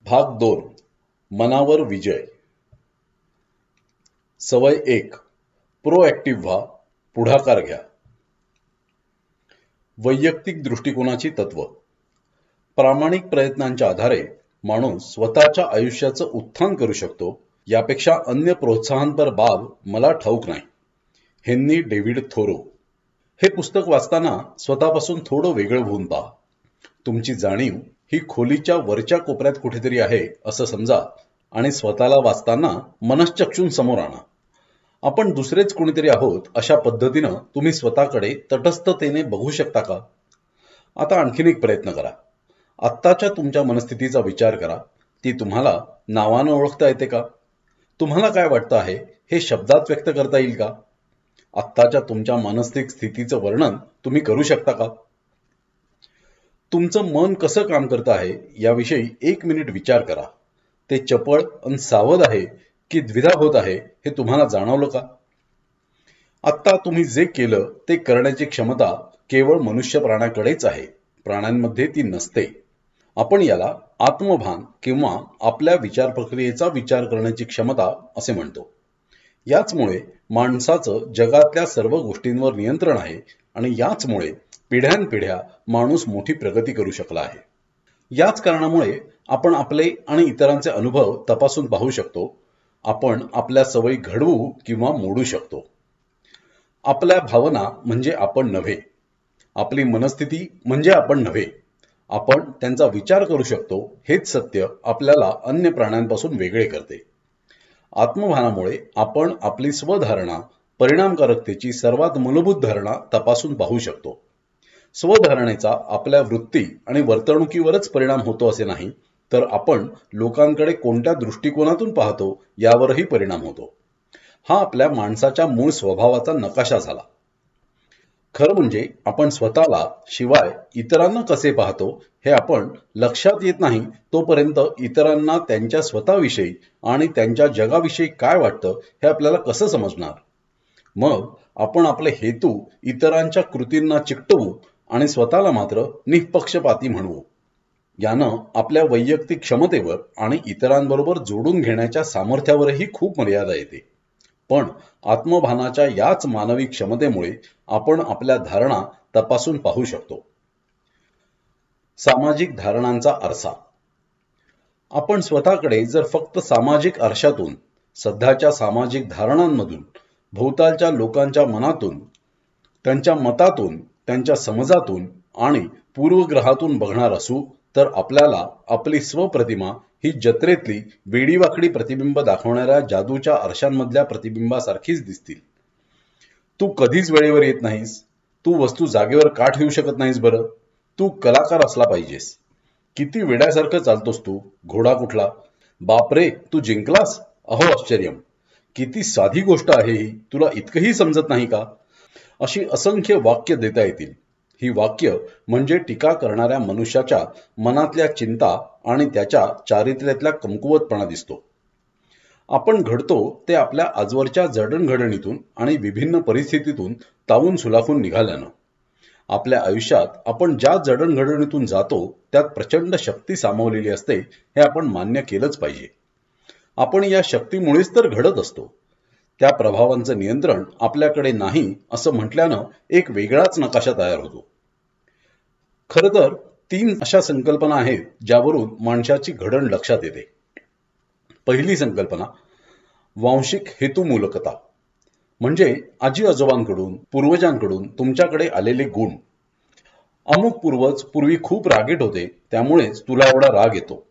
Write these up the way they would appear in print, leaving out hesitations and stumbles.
भाग 2. मनावर विजय. सवय 1. प्रोएक्टिव्ह व्हा, पुढाकार घ्या. वैयक्तिक दृष्टिकोनाची तत्व. प्रामाणिक प्रयत्नांच्या आधारे माणूस स्वतःच्या आयुष्याचं उत्थान करू शकतो, यापेक्षा अन्य प्रोत्साहनपर बाब मला ठाऊक नाही. हेन्री डेव्हिड थोरो. हे पुस्तक वाचताना स्वतःपासून थोडं वेगळं होऊन पहा. तुमची जाणीव ही खोलीच्या वरच्या कोपऱ्यात कुठेतरी आहे असं समजा आणि स्वतःला वाचताना मनश्चक्षून समोर आणा. आपण दुसरेच कोणीतरी आहोत अशा पद्धतीनं तुम्ही स्वतःकडे तटस्थतेने बघू शकता का? आता आणखीन एक प्रयत्न करा. आत्ताच्या तुमच्या मनस्थितीचा विचार करा. ती तुम्हाला नावानं ओळखता येते का? तुम्हाला काय वाटतं आहे हे शब्दात व्यक्त करता येईल का? आत्ताच्या तुमच्या मानसिक स्थितीचं वर्णन तुम्ही करू शकता का? तुमचं मन कसं काम करतं आहे याविषयी 1 मिनिट विचार करा. ते चपळ आणि सावध आहे की द्विधा होत आहे हे तुम्हाला जाणवलं का? आत्ता तुम्ही जे केलं ते करण्याची क्षमता केवळ मनुष्य प्राण्याकडेच आहे. प्राण्यांमध्ये ती नसते. आपण याला आत्मभान किंवा आपल्या विचार प्रक्रियेचा विचार करण्याची क्षमता असे म्हणतो. याचमुळे माणसाचं जगातल्या सर्व गोष्टींवर नियंत्रण आहे आणि याचमुळे पिढ्यानपिढ्या माणूस मोठी प्रगती करू शकला आहे. याच कारणामुळे आपण आपले आणि इतरांचे अनुभव तपासून पाहू शकतो. आपण आपल्या सवयी घडवू किंवा मोडू शकतो. आपल्या भावना म्हणजे आपण नव्हे. आपली मनस्थिती म्हणजे आपण नव्हे. आपण त्यांचा विचार करू शकतो हेच सत्य आपल्याला अन्य प्राण्यांपासून वेगळे करते. आत्मभानामुळे आपण आपली स्वधारणा, परिणामकारकतेची सर्वात मूलभूत धारणा तपासून पाहू शकतो. स्वधारणेचा आपल्या वृत्ती आणि वर्तणुकीवरच परिणाम होतो असे नाही, तर आपण लोकांकडे कोणत्या दृष्टिकोनातून पाहतो यावरही परिणाम होतो. हा आपल्या माणसाच्या मूळ स्वभावाचा नकाशा झाला. खरं म्हणजे आपण स्वतःला शिवाय इतरांना कसे पाहतो हे आपण लक्षात येत नाही तोपर्यंत इतरांना त्यांच्या स्वतःविषयी आणि त्यांच्या जगाविषयी काय वाटतं हे आपल्याला कसं समजणार? मग आपण आपले हेतू इतरांच्या कृतींना चिकटवू आणि स्वतःला मात्र निःपक्षपाती म्हणवू. यानं आपल्या वैयक्तिक क्षमतेवर आणि इतरांबरोबर जोडून घेण्याच्या सामर्थ्यावरही खूप मर्यादा येते. पण आत्मभानाच्या याच मानवी क्षमतेमुळे आपण आपल्या धारणा तपासून पाहू शकतो. सामाजिक धारणांचा आरसा. आपण स्वतःकडे जर फक्त सामाजिक आरशातून, सध्याच्या सामाजिक धारणांमधून, भोवतालच्या लोकांच्या मनातून, त्यांच्या मतातून, त्यांच्या समजातून आणि पूर्वग्रहातून बघणार असू तर आपल्याला आपली स्वप्रतिमा ही जत्रेतली वेडीवाकडी प्रतिबिंब दाखवणाऱ्या जादूच्या आरशांमधल्या प्रतिबिंबासारखीच दिसतील. तू कधीच वेळेवर येत नाहीस. तू वस्तू जागेवर का ठेवू शकत नाहीस बरं? तू कलाकार असला पाहिजेस. किती वेड्यासारखं चालतोस तू? घोडा कुठला? बापरे, तू जिंकलास? अहो आश्चर्यम. किती साधी गोष्ट आहे ही, तुला इतकंही समजत नाही का? अशी असंख्य वाक्य देता येतील. ही वाक्य म्हणजे टीका करणाऱ्या मनुष्याच्या मनातल्या चिंता आणि त्याच्या चारित्र्यातल्या कमकुवतपणा दिसतो. आपण घडतो ते आपल्या आजवरच्या जडणघडणीतून आणि विभिन्न परिस्थितीतून तावून सुलाखून निघाल्यानं. आपल्या आयुष्यात आपण ज्या जडणघडणीतून जातो त्यात प्रचंड शक्ती सामावलेली असते हे आपण मान्य केलंच पाहिजे. आपण या शक्तीमुळेच तर घडत असतो. त्या प्रभावांचं नियंत्रण आपल्याकडे नाही असं म्हटल्यानं एक वेगळाच नकाशा तयार होतो. खरं तर 3 अशा संकल्पना आहेत ज्यावरून माणसाची घडण लक्षात येते. पहिली संकल्पना वांशिक हेतुमूलकता, म्हणजे आजी आजोबांकडून, पूर्वजांकडून तुमच्याकडे आलेले गुण. अमुक पूर्वज पूर्वी खूप रागीट होते त्यामुळेच तुला एवढा राग येतो.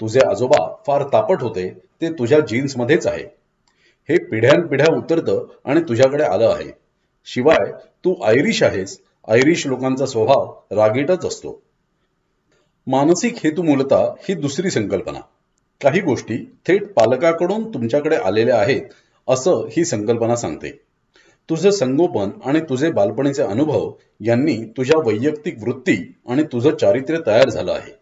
तुझे आजोबा फार तापट होते, ते तुझ्या जीन्समध्येच आहे. हे पिढ्यानपिढ्या उतरतं आणि तुझ्याकडे आलं आहे. शिवाय तू आयरिश आहेस. आयरिश लोकांचा स्वभाव रागीटच असतो. मानसिक हेतुमूलता ही दुसरी संकल्पना. काही गोष्टी थेट पालकाकडून तुमच्याकडे आलेल्या आहेत असं ही संकल्पना सांगते. तुझं संगोपन आणि तुझे बालपणीचे अनुभव यांनी तुझ्या वैयक्तिक वृत्ती आणि तुझं चारित्र्य तयार झालं आहे.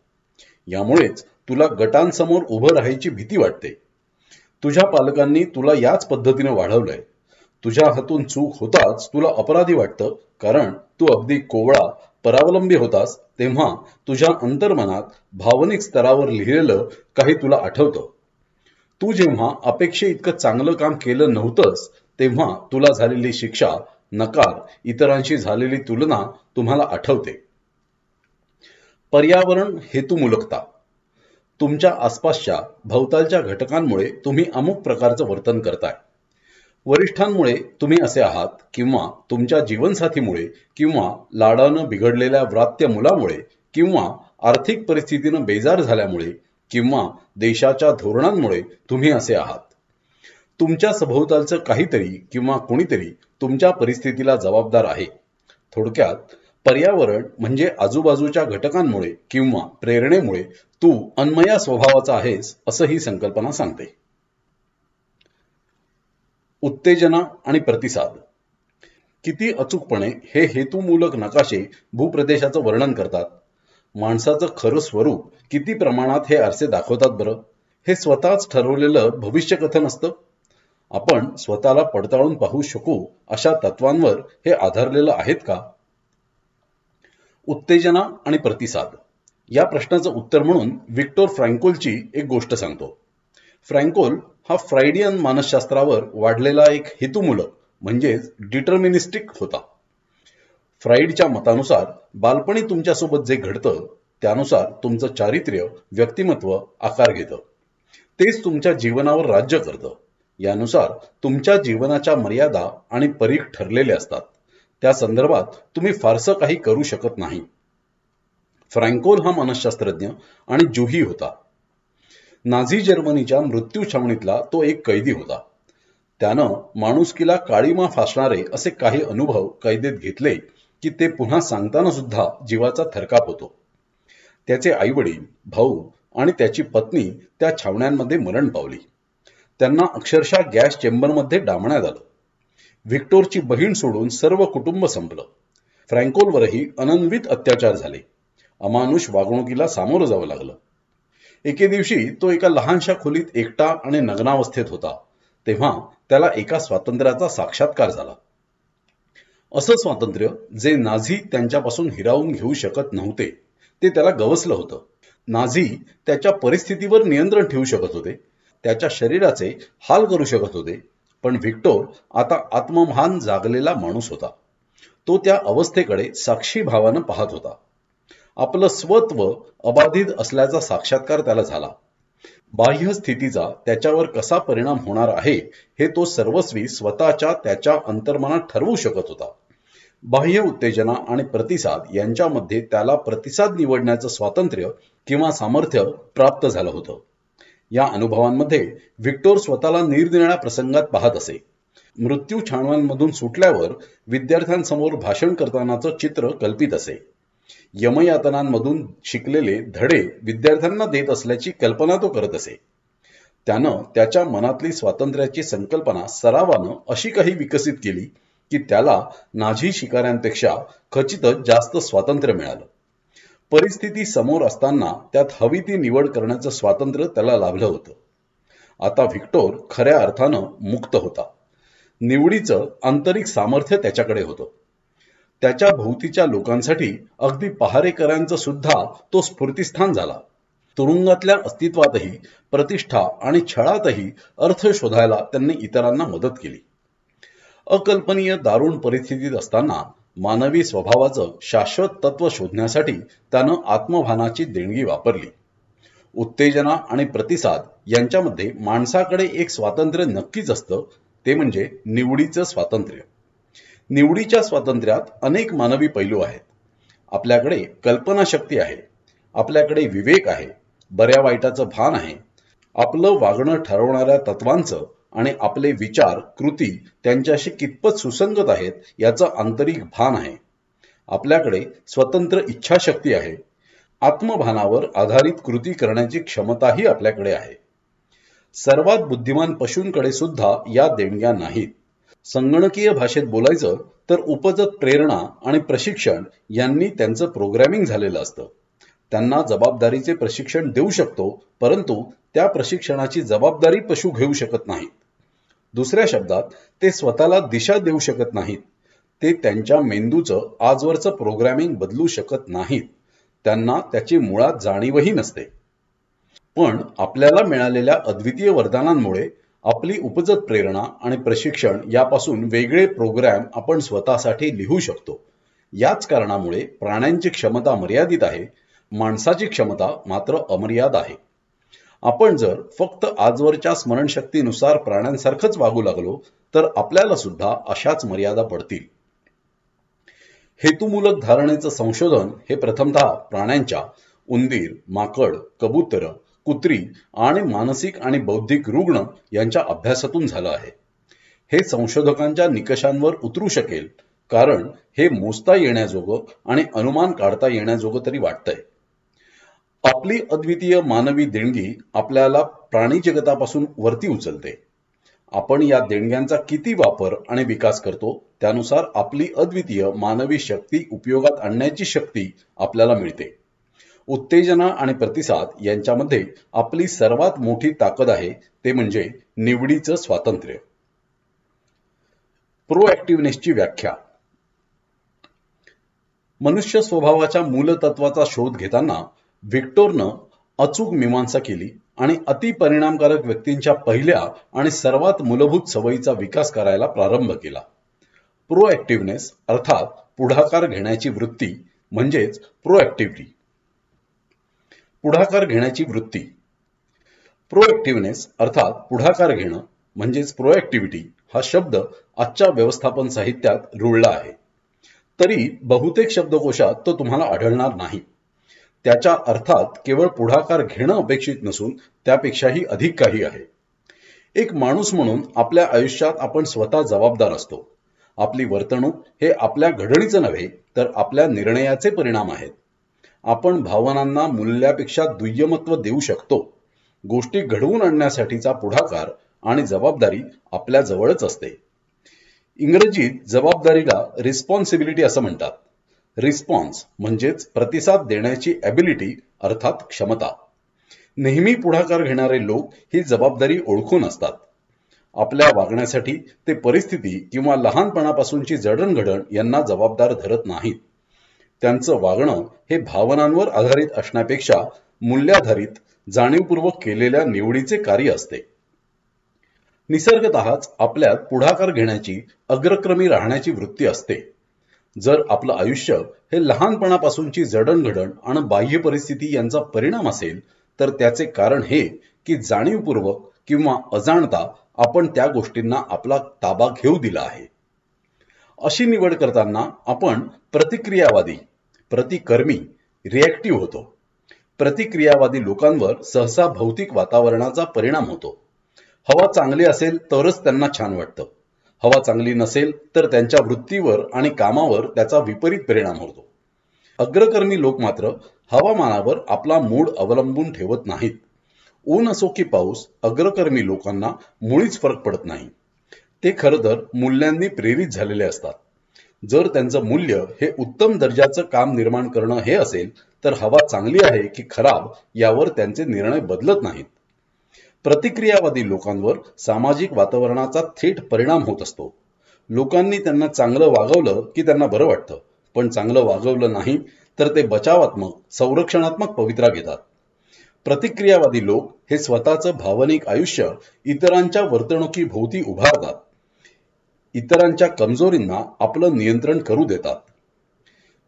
यामुळेच तुला गटांसमोर उभं राहायची भीती वाटते. तुझ्या पालकांनी तुला याच पद्धतीने वाढवलंय. तुझ्या हातून चूक होताच तुला अपराधी वाटतं, कारण तू अगदी कोवळा परावलंबी होतास तेव्हा तुझ्या अंतर्मनात भावनिक स्तरावर लिहिलेलं काही तुला आठवतं. तू जेव्हा अपेक्षेइतकं चांगलं काम केलं नव्हतंस तेव्हा तुला झालेली शिक्षा, नकार, इतरांशी झालेली तुलना तुम्हाला आठवते. पर्यावरण हेतुमूलकता. तुमच्या आसपासच्या भोवतालच्या घटकांमुळे तुम्ही अमुक प्रकारचं वर्तन करताय. वरिष्ठांमुळे तुम्ही असे आहात, किंवा तुमच्या जीवनसाथीमुळे, किंवा लाडानं बिघडलेल्या व्रात्य मुलामुळे, किंवा आर्थिक परिस्थितीनं बेजार झाल्यामुळे, किंवा देशाच्या धोरणांमुळे तुम्ही असे आहात. तुमच्या सभोवतालचं काहीतरी किंवा कोणीतरी तुमच्या परिस्थितीला जबाबदार आहे. थोडक्यात पर्यावरण म्हणजे आजूबाजूच्या घटकांमुळे किंवा प्रेरणेमुळे तू अन्मया स्वभावाचा आहेस असं ही संकल्पना सांगते. उत्तेजना आणि प्रतिसाद. किती अचूकपणे हे हेतुमूलक नकाशे भूप्रदेशाचं वर्णन करतात. माणसाचं खरं स्वरूप किती प्रमाणात हे आरसे दाखवतात बरं. हे स्वतःच ठरवलेलं भविष्यकथन असतं. आपण स्वतःला पडताळून पाहू शकू अशा तत्वांवर हे आधारलेलं आहेत का? उत्तेजना आणि प्रतिसाद या प्रश्नाचं उत्तर म्हणून विक्टर फ्रँकोलची एक गोष्ट सांगतो. फ्रँकोल हा फ्रायडियन मानसशास्त्रावर वाढलेला एक हेतुमूलक म्हणजेच डिटर्मिनिस्टिक होता. फ्राईडच्या मतानुसार बालपणी तुमच्यासोबत जे घडतं त्यानुसार तुमचं चारित्र्य, व्यक्तिमत्व आकार घेतं. तेच तुमच्या जीवनावर राज्य करतं. यानुसार तुमच्या जीवनाच्या मर्यादा आणि परीख ठरलेले असतात. त्या संदर्भात तुम्ही फारसं काही करू शकत नाही. फ्रँकोल हा मानसशास्त्रज्ञ आणि जुही होता. नाझी जर्मनीच्या मृत्यू छावणीतला तो एक कैदी होता. त्यानं माणुसकीला काळीमा फासणारे असे काही अनुभव कैदेत घेतले की ते पुन्हा सांगताना सुद्धा जीवाचा थरकाप होतो. त्याचे आईवडील, भाऊ आणि त्याची पत्नी त्या छावण्यांमध्ये मरण पावली. त्यांना अक्षरशः गॅस चेंबरमध्ये डांबण्यात आलं. व्हिक्टोरची बहीण सोडून सर्व कुटुंब संपलं. फ्रँकोलवरही अनन्वित अत्याचार झाले. अमानुष वागणुकीला सामोरं जावं लागलं. एके दिवशी तो एका लहानशा खोलीत एकटा आणि नग्नावस्थेत होता. तेव्हा त्याला एका स्वातंत्र्याचा साक्षात्कार झाला. असं स्वातंत्र्य जे नाझी त्यांच्यापासून हिरावून घेऊ शकत नव्हते ते त्याला गवसलं होतं. नाझी त्याच्या परिस्थितीवर नियंत्रण ठेवू शकत होते, त्याच्या शरीराचे हाल करू शकत होते, पण व्हिक्टोर आता आत्मभान जागलेला माणूस होता. तो त्या अवस्थेकडे साक्षी भावानं पाहत होता. आपलं स्वत्व अबाधित असल्याचा साक्षात्कार त्याला झाला. बाह्य स्थितीचा त्याच्यावर कसा परिणाम होणार आहे हे तो सर्वस्वी स्वतःच्या त्याच्या अंतर्मनात ठरवू शकत होता. बाह्य उत्तेजना आणि प्रतिसाद यांच्यामध्ये त्याला प्रतिसाद निवडण्याचं स्वातंत्र्य किंवा सामर्थ्य प्राप्त झालं होतं. या अनुभवांमध्ये व्हिक्टोर स्वतःला निरनिराळ्या प्रसंगात पाहत असे. मृत्यू छावण्यांमधून सुटल्यावर विद्यार्थ्यांसमोर भाषण करतानाचं चित्र कल्पित असे. यमयातनांमधून शिकलेले धडे विद्यार्थ्यांना देत असल्याची कल्पना तो करत असे. त्यानं त्याच्या मनातली स्वातंत्र्याची संकल्पना सरावानं अशी काही विकसित केली की त्याला नाझी शिकाऱ्यांपेक्षा खचितच जास्त स्वातंत्र्य मिळालं. परिस्थिती समोर असताना त्यात हवी ती निवड करण्याचं स्वातंत्र्य त्याला लाभलं होतं. आता व्हिक्टोर खऱ्या अर्थानं मुक्त होता. निवडीचं आंतरिक सामर्थ्य त्याच्याकडे होतं. त्याच्या भोवतीच्या लोकांसाठी अगदी पहारेकऱ्यांचं सुद्धा तो स्फूर्तिस्थान झाला. तुरुंगातल्या अस्तित्वातही, प्रतिष्ठा आणि छळातही अर्थ शोधायला त्यांनी इतरांना मदत केली. अकल्पनीय दारुण परिस्थितीत असताना मानवी स्वभावाचं शाश्वत तत्व शोधण्यासाठी त्यानं आत्मभानाची देणगी वापरली. उत्तेजना आणि प्रतिसाद यांच्यामध्ये माणसाकडे एक स्वातंत्र्य नक्कीच असतं, ते म्हणजे निवडीचं स्वातंत्र्य. निवडीच्या स्वातंत्र्यात अनेक मानवी पैलू आहेत. आपल्याकडे कल्पनाशक्ती आहे, आपल्याकडे विवेक आहे, बऱ्या वाईटाचं भान आहे, आपलं वागणं ठरवणाऱ्या तत्वांचं आणि आपले विचार, कृती त्यांच्याशी कितपत सुसंगत आहेत याचं आंतरिक भान आहे. आपल्याकडे स्वतंत्र इच्छाशक्ती आहे. आत्मभानावर आधारित कृती करण्याची क्षमताही आपल्याकडे आहे. सर्वात बुद्धिमान पशूंकडे सुद्धा या देणग्या नाहीत. संगणकीय भाषेत बोलायचं तर उपजत प्रेरणा आणि प्रशिक्षण यांनी त्यांचं प्रोग्रॅमिंग झालेलं असतं. त्यांना जबाबदारीचे प्रशिक्षण देऊ शकतो, परंतु त्या प्रशिक्षणाची जबाबदारी पशु घेऊ शकत नाहीत. दुसऱ्या शब्दात ते स्वतःला दिशा देऊ शकत नाहीत. ते त्यांच्या मेंदूचं आजवरचं प्रोग्रॅमिंग बदलू शकत नाहीत. त्यांना त्याची मुळात जाणीवही नसते. पण आपल्याला मिळालेल्या अद्वितीय वरदानांमुळे आपली उपजत प्रेरणा आणि प्रशिक्षण यापासून वेगळे प्रोग्रॅम आपण स्वतःसाठी लिहू शकतो. याच कारणामुळे प्राण्यांची क्षमता मर्यादित आहे, माणसाची क्षमता मात्र अमर्याद आहे. आपण जर फक्त आजवरच्या स्मरणशक्तीनुसार प्राण्यांसारखंच वागू लागलो तर आपल्याला सुद्धा अशाच मर्यादा पडतील. हेतुमूलक धारणेचं संशोधन हे प्रथमतः प्राण्यांच्या उंदीर, माकड, कबूतर, कुत्री आणि मानसिक आणि बौद्धिक रुग्ण यांच्या अभ्यासातून झालं आहे. हे संशोधकांच्या निकषांवर उतरू शकेल कारण हे मोजता येण्याजोगं आणि अनुमान काढता येण्याजोगं तरी वाटतंय. आपली अद्वितीय मानवी देणगी आपल्याला प्राणी जगतापासून वरती उचलते. आपण या देणग्यांचा किती वापर आणि विकास करतो त्यानुसार आपली अद्वितीय मानवी शक्ती उपयोगात आणण्याची शक्ती आपल्याला मिळते. उत्तेजना आणि प्रतिसाद यांच्यामध्ये आपली सर्वात मोठी ताकद आहे ते म्हणजे निवडीचं स्वातंत्र्य. प्रोएक्टिव्हनेसची व्याख्या. मनुष्य स्वभावाच्या मूलतत्वाचा शोध घेताना व्हिक्टोरनं अचूक मीमांसा केली आणि अतिपरिणामकारक व्यक्तींच्या पहिल्या आणि सर्वात मूलभूत सवयीचा विकास करायला प्रारंभ केला. प्रोएक्टिव्हनेस अर्थात पुढाकार घेण्याची वृत्ती म्हणजेच प्रोएक्टिव्हिटी. पुढाकार घेण्याची वृत्ती. प्रोएक्टिव्हनेस अर्थात पुढाकार घेणं म्हणजेच प्रोएक्टिव्हिटी हा शब्द आजच्या व्यवस्थापन साहित्यात रुळला आहे. तरी बहुतेक शब्दकोशात तो तुम्हाला आढळणार नाही. त्याच्या अर्थात केवळ पुढाकार घेणं अपेक्षित नसून त्यापेक्षाही अधिक काही आहे. एक माणूस म्हणून आपल्या आयुष्यात आपण स्वतः जबाबदार असतो. आपली वर्तणूक हे आपल्या घडणीचं नव्हे तर आपल्या निर्णयाचे परिणाम आहेत. आपण भावनांना मूल्यापेक्षा दुय्यमत्व देऊ शकतो. गोष्टी घडवून आणण्यासाठीचा पुढाकार आणि जबाबदारी आपल्या जवळच असते. इंग्रजीत जबाबदारीला रिस्पॉन्सिबिलिटी असं म्हणतात. रिस्पॉन्स म्हणजेच प्रतिसाद देण्याची ॲबिलिटी अर्थात क्षमता. नेहमी पुढाकार घेणारे लोक ही जबाबदारी ओळखून असतात. आपल्या वागण्यासाठी ते परिस्थिती किंवा लहानपणापासूनची जडणघडण यांना जबाबदार धरत नाहीत. त्यांचं वागणं हे भावनांवर आधारित असण्यापेक्षा मूल्याधारित जाणीवपूर्वक केलेल्या निवडीचे कार्य असते. निसर्गतःच आपल्यात पुढाकार घेण्याची अग्रक्रमी राहण्याची वृत्ती असते. जर आपलं आयुष्य हे लहानपणापासूनची जडणघडण आणि बाह्य परिस्थिती यांचा परिणाम असेल तर त्याचे कारण हे की जाणीवपूर्वक किंवा अजाणता आपण त्या गोष्टींना आपला ताबा घेऊ दिला आहे. अशी निवड करताना आपण प्रतिक्रियावादी, प्रतिकर्मी, रिॲक्टिव्ह होतो. प्रतिक्रियावादी लोकांवर सहसा भौतिक वातावरणाचा परिणाम होतो. हवा चांगली असेल तरच त्यांना छान वाटतं. हवा चांगली नसेल तर त्यांच्या वृत्तीवर आणि कामावर त्याचा विपरीत परिणाम होतो. अग्रकर्मी लोक मात्र हवामानावर आपला मूड अवलंबून ठेवत नाहीत. ऊन असो की पाऊस अग्रकर्मी लोकांना मुळीच फरक पडत नाही. ते खरं तर मूल्यांनी प्रेरित झालेले असतात. जर त्यांचं मूल्य हे उत्तम दर्जाचं काम निर्माण करणं हे असेल तर हवा चांगली आहे की खराब यावर त्यांचे निर्णय बदलत नाहीत. प्रतिक्रियावादी लोकांवर सामाजिक वातावरणाचा थेट परिणाम होत असतो. लोकांनी त्यांना चांगलं वागवलं की त्यांना बरं वाटतं, पण चांगलं वागवलं नाही तर ते बचावात्मक, संरक्षणात्मक पवित्रा घेतात. प्रतिक्रियावादी लोक हे स्वतःचं भावनिक आयुष्य इतरांच्या वर्तणुकीभोवती उभारतात. इतरांच्या कमजोरींना आपलं नियंत्रण करू देतात.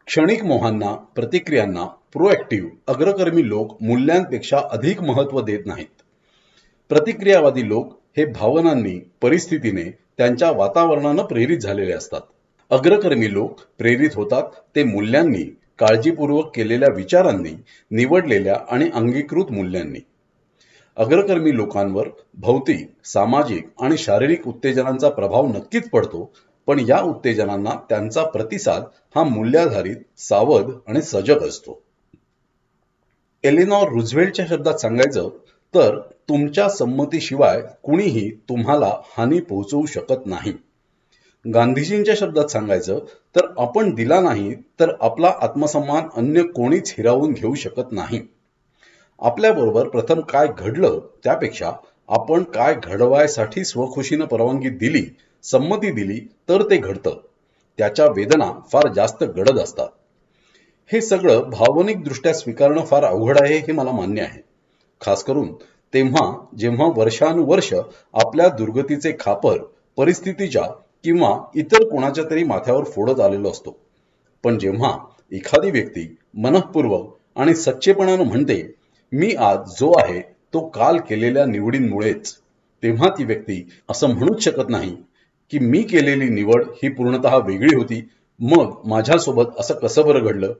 क्षणिक मोहांना, प्रतिक्रियांना प्रोएक्टिव्ह अग्रकर्मी लोक मूल्यांपेक्षा अधिक महत्त्व देत नाहीत. प्रतिक्रियावादी लोक हे भावनांनी, परिस्थितीने, त्यांच्या वातावरणानं प्रेरित झालेले असतात. अग्रकर्मी लोक प्रेरित होतात ते मूल्यांनी, काळजीपूर्वक केलेल्या विचारांनी, निवडलेल्या आणि अंगीकृत मूल्यांनी. अग्रकर्मी लोकांवर भौतिक, सामाजिक आणि शारीरिक उत्तेजनांचा प्रभाव नक्कीच पडतो, पण या उत्तेजनांना त्यांचा प्रतिसाद हा मूल्याधारित, सावध आणि सजग असतो. एलिनॉर रूझवेल्टच्या शब्दात सांगायचं तर तुमच्या संमतीशिवाय कुणीही तुम्हाला हानी पोहोचवू शकत नाही. गांधीजींच्या शब्दात सांगायचं तर आपण दिला नाही तर आपला आत्मसन्मान अन्य कोणीच हिरावून घेऊ शकत नाही. आपल्याबरोबर प्रथम काय घडलं त्यापेक्षा आपण काय घडवायसाठी स्वखुशीनं परवानगी दिली, संमती दिली तर ते घडतं. त्याच्या वेदना फार जास्त गडद असतात. हे सगळं भावनिकदृष्ट्या स्वीकारणं फार अवघड आहे हे मला मान्य आहे. खास करून तेव्हा जेव्हा वर्षानुवर्ष आपल्या दुर्गतीचे खापर परिस्थितीच्या किंवा इतर कोणाच्या तरी माथ्यावर फोडत आलेलो असतो. पण जेव्हा एखादी व्यक्ती मनःपूर्वक आणि सच्चेपणानं म्हणते, मी आज जो आहे तो काल केलेल्या निवडींमुळेच, तेव्हा ती व्यक्ती असं म्हणूच शकत नाही की मी केलेली निवड ही पूर्णतः वेगळी होती, मग माझ्यासोबत असं कसं बरं घडलं.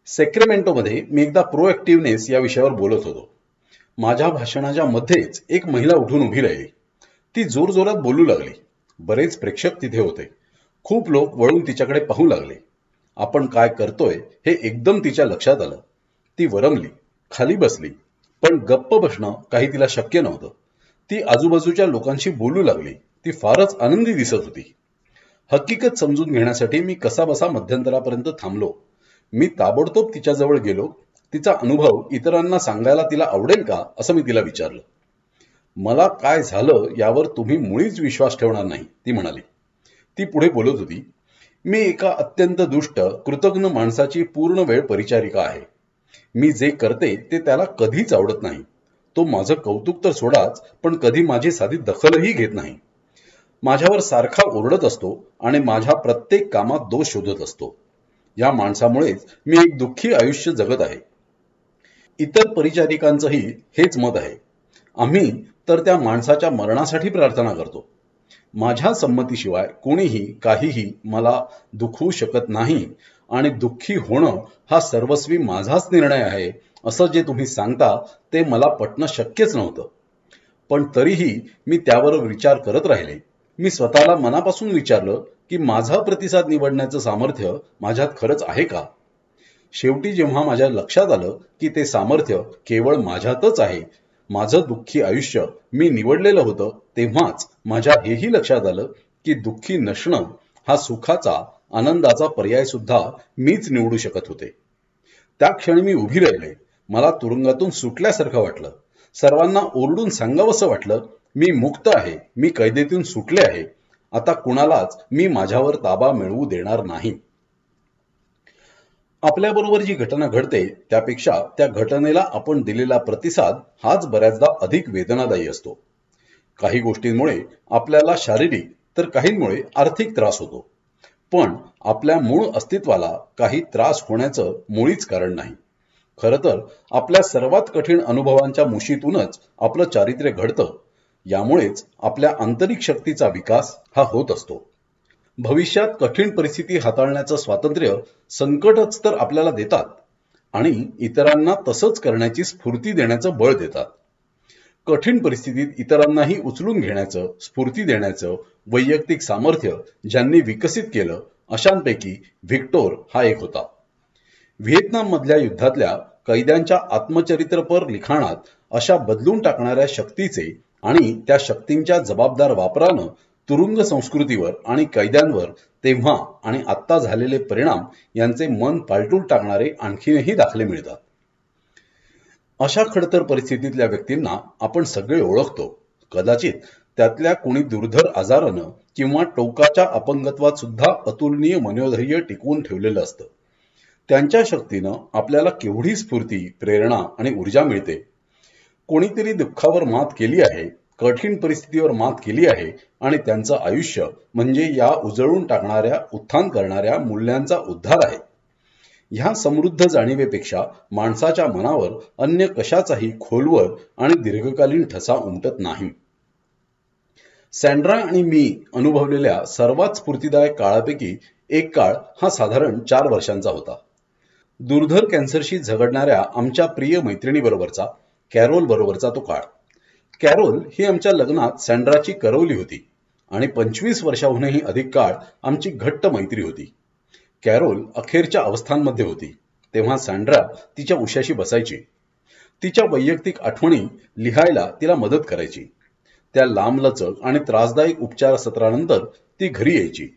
सेक्रेमेंटोमध्ये मी एकदा प्रोएक्टिव्हनेस या विषयावर बोलत होतो. माझ्या भाषणाच्या मध्येच एक महिला उठून उभी राहिली. ती जोरजोरात बोलू लागली. बरेच प्रेक्षक तिथे होते. खूप लोक वळून तिच्याकडे पाहू लागले. आपण काय करतोय हे एकदम तिच्या लक्षात आलं. ती वरमली, खाली बसली, पण गप्प बसणं काही तिला शक्य नव्हतं. ती आजूबाजूच्या लोकांशी बोलू लागली. ती फारच आनंदी दिसत होती. हकीकत समजून घेण्यासाठी मी कसाबसा मध्यंतरापर्यंत थांबलो. मी ताबडतोब तिच्याजवळ गेलो. तिचा अनुभव इतरांना सांगायला तिला आवडेल का असं मी तिला विचारलं. मला काय झालं यावर तुम्ही मुळीच विश्वास ठेवणार नाही, ती म्हणाली. ती पुढे बोलत होती, मी एका अत्यंत दुष्ट कृतघ्न माणसाची पूर्ण वेळ परिचारिका आहे. मी जे करते ते त्याला कधीच आवडत नाही. तो माझं कौतुक तर सोडाच, पण कधी माझी साधी दखलही घेत नाही. माझ्यावर सारखा ओरडत असतो आणि माझ्या प्रत्येक कामात दोष शोधत असतो. या माणसामुळेच मी एक दुःखी आयुष्य जगत आहे. इतर परिचारिकांचंही हेच मत आहे. आम्ही तर त्या माणसाच्या मरणासाठी प्रार्थना करतो. माझ्या संमतीशिवाय कोणीही काहीही मला दुखवू शकत नाही आणि दुःखी होणं हा सर्वस्वी माझाच निर्णय आहे असं जे तुम्ही सांगता ते मला पटणं शक्यच नव्हतं. पण तरीही मी त्यावर विचार करत राहिले. मी स्वतःला मनापासून विचारलं की माझा प्रतिसाद निवडण्याचं सामर्थ्य माझ्यात खरंच आहे का. शेवटी जेव्हा माझ्या लक्षात आलं की ते सामर्थ्य केवळ माझ्यातच आहे, माझं दुःखी आयुष्य मी निवडलेलं होतं, तेव्हाच माझ्या हेही लक्षात आलं की दुःखी नसणं हा सुखाचा आनंदाचा पर्याय सुद्धा मीच निवडू शकत होते. त्या क्षणी मी उभी राहिले. मला तुरुंगातून सुटल्यासारखं वाटलं. सर्वांना ओरडून सांगावंसं वाटलं, मी मुक्त आहे, मी कैदेतून सुटले आहे. आता कुणालाच मी माझ्यावर ताबा मिळवू देणार नाही. आपल्याबरोबर जी घटना घडते त्यापेक्षा त्या घटनेला आपण दिलेला प्रतिसाद हाच बऱ्याचदा अधिक वेदनादायी असतो. काही गोष्टींमुळे आपल्याला शारीरिक तर काहींमुळे आर्थिक त्रास होतो. पण आपल्या मूळ अस्तित्वाला काही त्रास होण्याचं मुळीच कारण नाही. खरं तर आपल्या सर्वात कठीण अनुभवांच्या मुशीतूनच आपलं चारित्र्य घडतं. यामुळेच आपल्या आंतरिक शक्तीचा विकास हा होत असतो. भविष्यात कठीण परिस्थिती हाताळण्याचं स्वातंत्र्य संकटच तर आपल्याला देतात आणि इतरांना तसंच करण्याची स्फूर्ती देण्याचं बळ देतात. कठीण परिस्थितीत इतरांनाही उचलून घेण्याचं, स्फूर्ती देण्याचं वैयक्तिक सामर्थ्य ज्यांनी विकसित केलं अशांपैकी व्हिक्टोर हा एक होता. व्हिएतनाम मधल्या युद्धातल्या कैद्यांच्या आत्मचरित्रपर लिखाणात अशा बदलून टाकणाऱ्या शक्तीचे आणि त्या शक्तींच्या जबाबदार वापरानं तुरुंग संस्कृतीवर आणि कैद्यांवर तेव्हा आणि आत्ता झालेले परिणाम यांचे मन पालटून टाकणारे आणखीनही दाखले मिळतात. अशा खडतर परिस्थितीतल्या व्यक्तींना आपण सगळे ओळखतो. कदाचित त्यातल्या कोणी दुर्धर आजारानं किंवा टोकाच्या अपंगत्वात सुद्धा अतुलनीय मनोधैर्य टिकवून ठेवलेलं असतं. त्यांच्या शक्तीनं आपल्याला केवढी स्फूर्ती, प्रेरणा आणि ऊर्जा मिळते. कोणीतरी दुःखावर मात केली आहे, कठीण परिस्थितीवर मात केली आहे आणि त्यांचं आयुष्य म्हणजे या उजळून टाकणाऱ्या, उत्थान करणाऱ्या मूल्यांचा उद्धार आहे. ह्या समृद्ध जाणीवेपेक्षा माणसाच्या मनावर अन्य कशाचाही खोलवर आणि दीर्घकालीन ठसा उमटत नाही. सँड्रा आणि मी अनुभवलेल्या सर्वात स्फूर्तिदायक काळापैकी एक काळ हा साधारण 4 वर्षांचा होता. दुर्धर कॅन्सरशी झगडणाऱ्या आमच्या प्रिय मैत्रिणीबरोबरचा, कॅरोल बरोबरचा तो काळ. कॅरोल ही आमच्या लग्नात सँड्राची करवली होती आणि 25 वर्षाहूनही अधिक काळ आमची घट्ट मैत्री होती. कॅरोल अखेरच्या अवस्थांमध्ये होती तेव्हा सँड्रा तिच्या उशाशी बसायची. तिच्या वैयक्तिक आठवणी लिहायला तिला मदत करायची. त्या लांबलचक आणि त्रासदायक उपचार सत्रानंतर ती घरी यायची.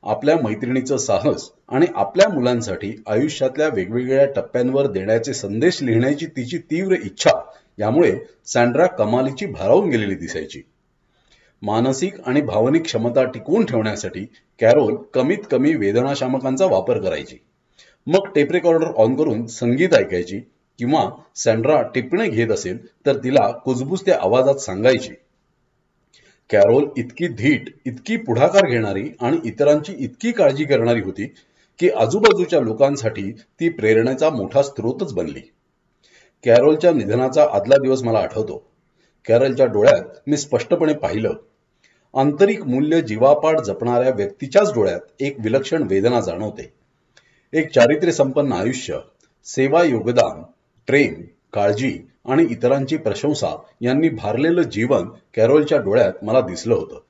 आपल्या मैत्रिणीचं साहस आणि आपल्या मुलांसाठी आयुष्यातल्या वेगवेगळ्या टप्प्यांवर देण्याचे संदेश लिहिण्याची तिची तीव्र इच्छा यामुळे सँड्रा कमालीची भारावून गेलेली दिसायची. मानसिक आणि भावनिक क्षमता टिकवून ठेवण्यासाठी कॅरोल कमीत कमी वेदनाशामकांचा वापर करायची. मग टेप रेकॉर्डर ऑन करून संगीत ऐकायची किंवा सँड्रा टिपणे घेत असेल तर तिला कुजबुजत्या आवाजात सांगायची. कॅरोल इतकी धीट, इतकी पुढाकार घेणारी आणि इतरांची इतकी काळजी करणारी होती की आजूबाजूच्या लोकांसाठी ती प्रेरणेचा मोठा स्रोतच बनली. कॅरोलच्या निधनाचा आदला दिवस मला आठवतो. कॅरोलच्या डोळ्यात मी स्पष्टपणे पाहिलं. आंतरिक मूल्य जीवापाड जपणाऱ्या व्यक्तीच्याच डोळ्यात एक विलक्षण वेदना जाणवते. एक चारित्र्य संपन्न आयुष्य, सेवा, योगदान, प्रेम, काळजी आणि इतरांची प्रशंसा यांनी भारलेलं जीवन कॅरोलच्या डोळ्यात मला दिसलं होतं.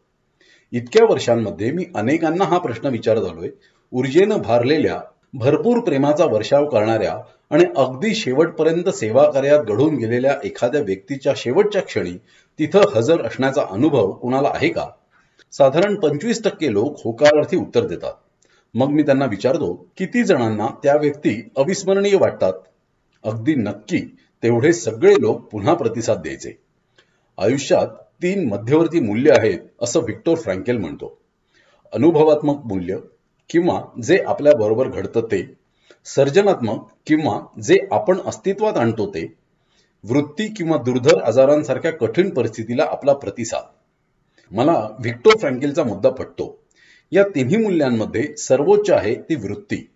इतक्या वर्षांमध्ये मी अनेकांना हा प्रश्न विचारत आलोय. ऊर्जेनं भारलेल्या, भरपूर प्रेमाचा वर्षाव करणाऱ्या आणि अगदी शेवटपर्यंत सेवा कार्यात घडून गेलेल्या एखाद्या व्यक्तीच्या शेवटच्या क्षणी तिथं हजर असण्याचा अनुभव कुणाला आहे का? साधारण 25% लोक होकारार्थी उत्तर देतात. मग मी त्यांना विचारतो, किती जणांना त्या व्यक्ती अविस्मरणीय वाटतात? अगदी नक्की तेवढे सगळे लोक पुन्हा प्रतिसाद द्यायचे. आयुष्यात 3 मध्यवर्ती मूल्य आहेत असं व्हिक्टर फ्रँकेल म्हणतो. अनुभवात्मक मूल्य किंवा जे आपल्या बरोबर घडतं ते, सर्जनात्मक किंवा जे आपण अस्तित्वात आणतो ते, वृत्ती किंवा दुर्धर आजारांसारख्या कठीण परिस्थितीला आपला प्रतिसाद. मला व्हिक्टर फ्रँकेलचा मुद्दा पटतो. या तिन्ही मूल्यांमध्ये सर्वोच्च आहे ती वृत्ती.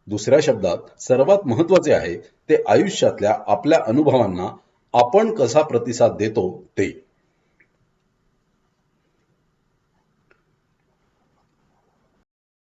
दुसऱ्या शब्दात सर्वात महत्वाचे आहे ते आयुष्यातल्या आपल्या अनुभवांना आपण कसा प्रतिसाद देतो ते.